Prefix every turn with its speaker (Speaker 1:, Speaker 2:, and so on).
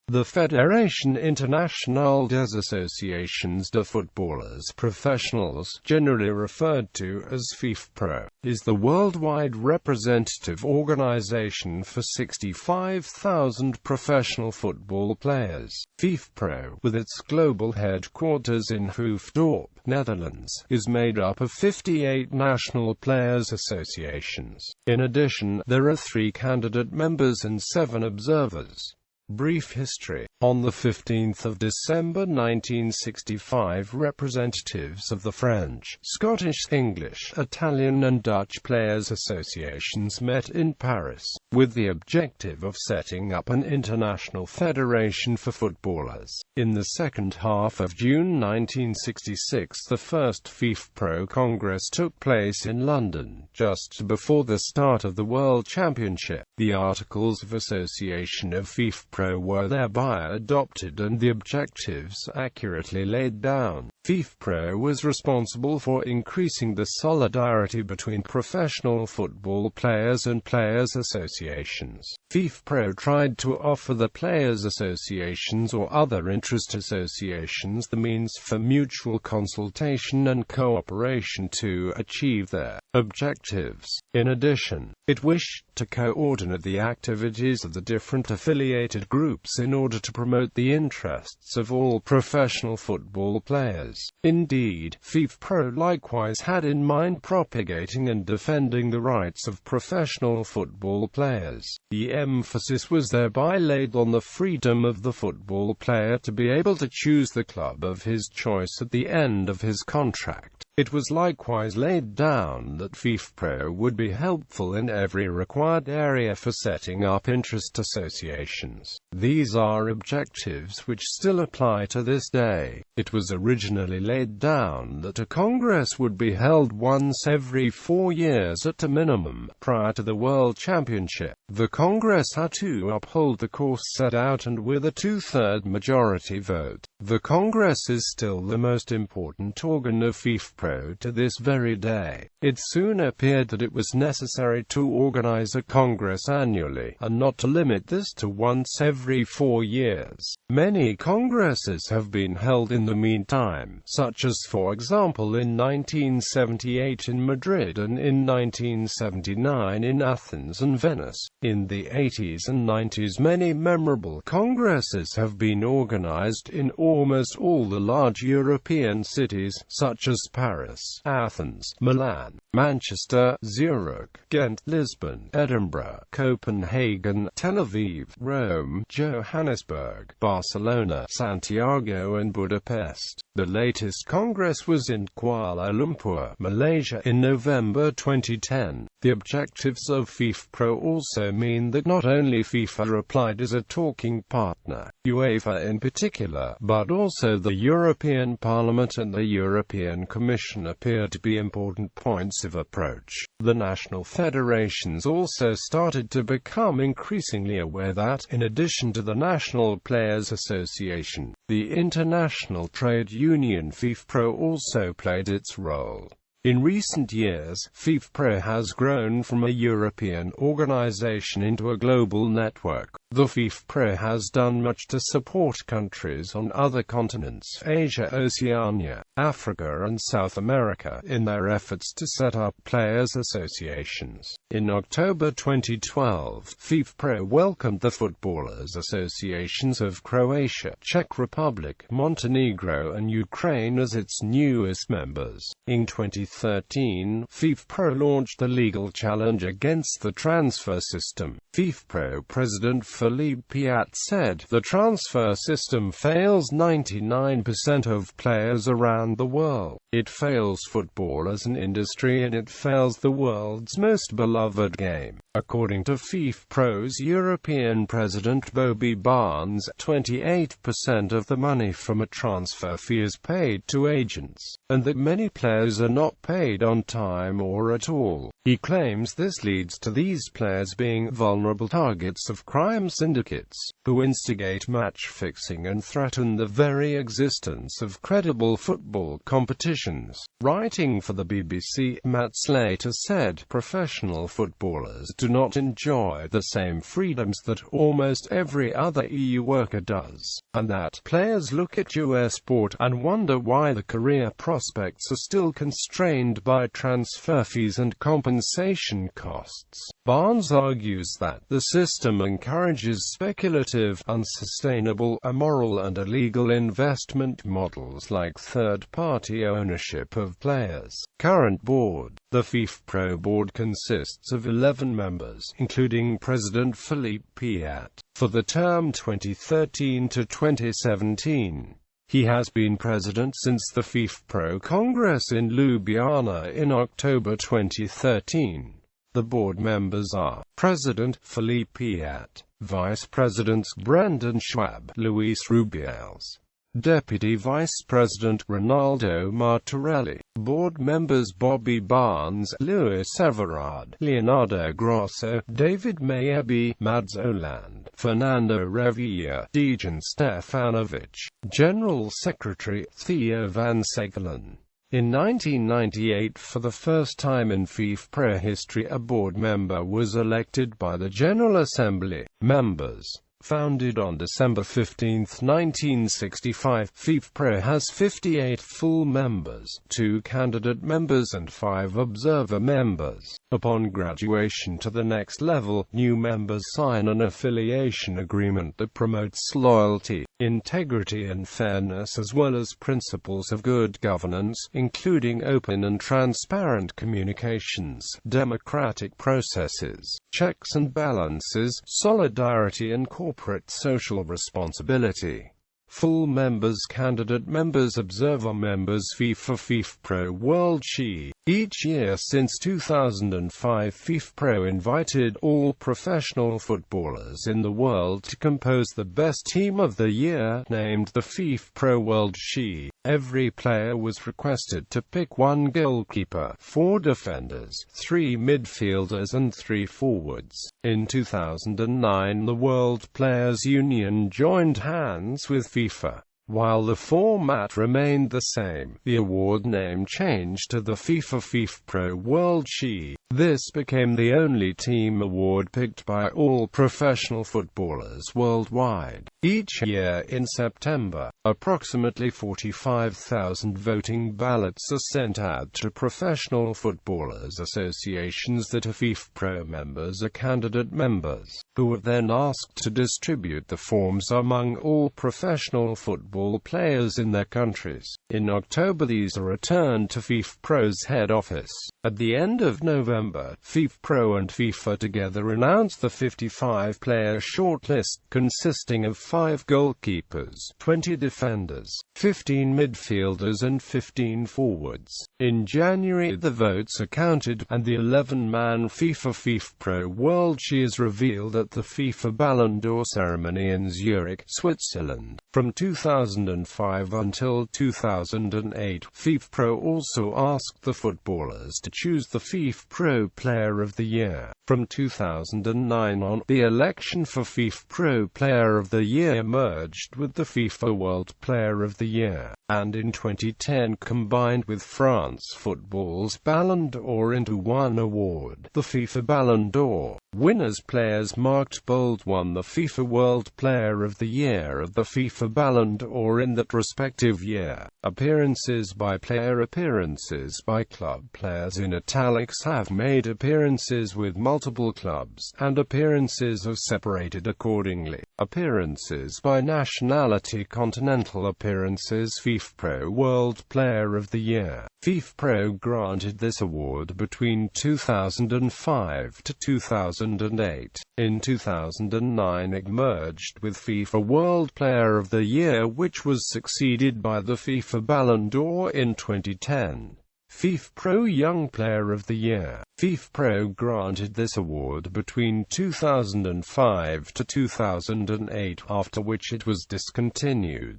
Speaker 1: The Fédération Internationale des Associations de Footballeurs Professionnels, generally referred to as FIFPro, is the worldwide representative organization for 65,000 professional football players. FIFPro, with its global headquarters in Hoofddorp, Netherlands, is made up of 58 national players' associations. In addition, there are 3 candidate members and 7 observers. Brief history. On the 15th of December 1965, representatives of the French, Scottish, English, Italian and Dutch Players Associations met in Paris, with the objective of setting up an international federation for footballers. In the second half of June 1966, the first FIFPro Congress took place in London, just before the start of the World Championship. The Articles of Association of FIFPro were thereby adopted and the objectives accurately laid down. FIFPro was responsible for increasing the solidarity between professional football players and players' associations. FIFPro tried to offer the players' associations or other interest associations the means for mutual consultation and cooperation to achieve their objectives. In addition, it wished to coordinate the activities of the different affiliated groups in order to promote the interests of all professional football players. Indeed, FIFPro likewise had in mind propagating and defending the rights of professional football players. The emphasis was thereby laid on the freedom of the football player to be able to choose the club of his choice at the end of his contract. It was likewise laid down that FIFPro would be helpful in every required area for setting up interest associations. These are objectives which still apply to this day. It was originally laid down that a Congress would be held once every 4 years at a minimum, prior to the World Championship. The Congress had to uphold the course set out and with a 2/3 majority vote. The Congress is still the most important organ of FIFPro to this very day. It soon appeared that it was necessary to organize a Congress annually, and not to limit this to once every 4 years. Many Congresses have been held in the meantime, such as for example in 1978 in Madrid and in 1979 in Athens and Venice. In the 80s and 90s many memorable Congresses have been organized in almost all the large European cities, such as Paris, Athens, Milan, Manchester, Zurich, Ghent, Lisbon, Edinburgh, Copenhagen, Tel Aviv, Rome, Johannesburg, Barcelona, Santiago and Budapest. The latest Congress was in Kuala Lumpur, Malaysia, in November 2010. The objectives of FIFPro also mean that not only FIFA applied as a talking partner, UEFA in particular, but also the European Parliament and the European Commission appear to be important points of approach. The national federations also started to become increasingly aware that, in addition to the National Players Association, the International Trade Union FIFPro also played its role. In recent years, FIFPro has grown from a European organization into a global network. The FIFPro has done much to support countries on other continents, Asia, Oceania, Africa and South America, in their efforts to set up players' associations. In October 2012, FIFPro welcomed the Footballers Associations of Croatia, Czech Republic, Montenegro and Ukraine as its newest members. In 2013, FIFPro launched a legal challenge against the transfer system. FIFPro President Philippe Piat said, "The transfer system fails 99% of players around the world. It fails football as an industry and it fails the world's most beloved game." According to FIFPro's European President Bobby Barnes, 28% of the money from a transfer fee is paid to agents, and that many players are not paid on time or at all. He claims this leads to these players being vulnerable targets of crime syndicates, who instigate match fixing and threaten the very existence of credible football competitions. Writing for the BBC, Matt Slater said, "Professional footballers do not enjoy the same freedoms that almost every other EU worker does, and that players look at US sport and wonder why the career prospects are still constrained by transfer fees and compensation costs." Barnes argues that the system encourages speculative, unsustainable, immoral and illegal investment models like third-party ownership of players. Current board. The FIFPro board consists of 11 members, including President Philippe Piat, for the term 2013 to 2017. He has been president since the FIFPro Congress in Ljubljana in October 2013. The board members are President Philippe Piat, Vice Presidents Brendan Schwab, Luis Rubiales, Deputy Vice President Ronaldo Martorelli, board members Bobby Barnes, Luis Everard, Leonardo Grosso, David Mayebi, Mads Oland, Fernando Revilla, Dejan Stefanovic, General Secretary Theo van Sekelen. In 1998, for the first time in FIFPro history, a board member was elected by the General Assembly. Members. Founded on December 15, 1965, FIFPro has 58 full members, 2 candidate members and 5 observer members. Upon graduation to the next level, new members sign an affiliation agreement that promotes loyalty, integrity and fairness, as well as principles of good governance, including open and transparent communications, democratic processes, checks and balances, solidarity and corporate social responsibility. Full members, candidate members, observer members, FIFA, FIFPro, World SHE. Each year since 2005, FIFPro invited all professional footballers in the world to compose the best team of the year, named the FIFPro World SHE. Every player was requested to pick 1 goalkeeper, 4 defenders, 3 midfielders and 3 forwards. In 2009, the World Players Union joined hands with FIFA. While the format remained the same, the award name changed to the FIFA FIFPro World SHE. This became the only team award picked by all professional footballers worldwide. Each year in September, approximately 45,000 voting ballots are sent out to professional footballers associations that are FIFPro members or candidate members, who are then asked to distribute the forms among all professional football players in their countries. In October, these are returned to FIFPro's head office. At the end of November, FIFPro and FIFA together announced the 55-player shortlist, consisting of 5 goalkeepers, 20 defenders, 15 midfielders and 15 forwards. In January, the votes are counted, and the 11-man FIFA FIFPro World SHE is revealed at the FIFA Ballon d'Or ceremony in Zurich, Switzerland. From 2005 until 2008, FIFPro also asked the footballers to choose the FIFPro Player of the Year. From 2009 on, the election for FIFPro Player of the Year merged with the FIFA World Player of the Year, and in 2010 combined with France Football's Ballon d'Or into one award, the FIFA Ballon d'Or. Winners players marked bold won the FIFA World Player of the Year of the FIFA Ballon d'Or in that respective year. Appearances by player, appearances by club. Players in italics have made appearances with multiple clubs, and appearances are separated accordingly. Appearances by nationality. Continental appearances. FIFPro World Player of the Year. FIFPro granted this award between 2005 to 2008. In 2009 it merged with FIFA World Player of the Year, which was succeeded by the FIFA Ballon d'Or in 2010. FIFPro Young Player of the Year. FIFPro granted this award between 2005 to 2008, after which it was discontinued.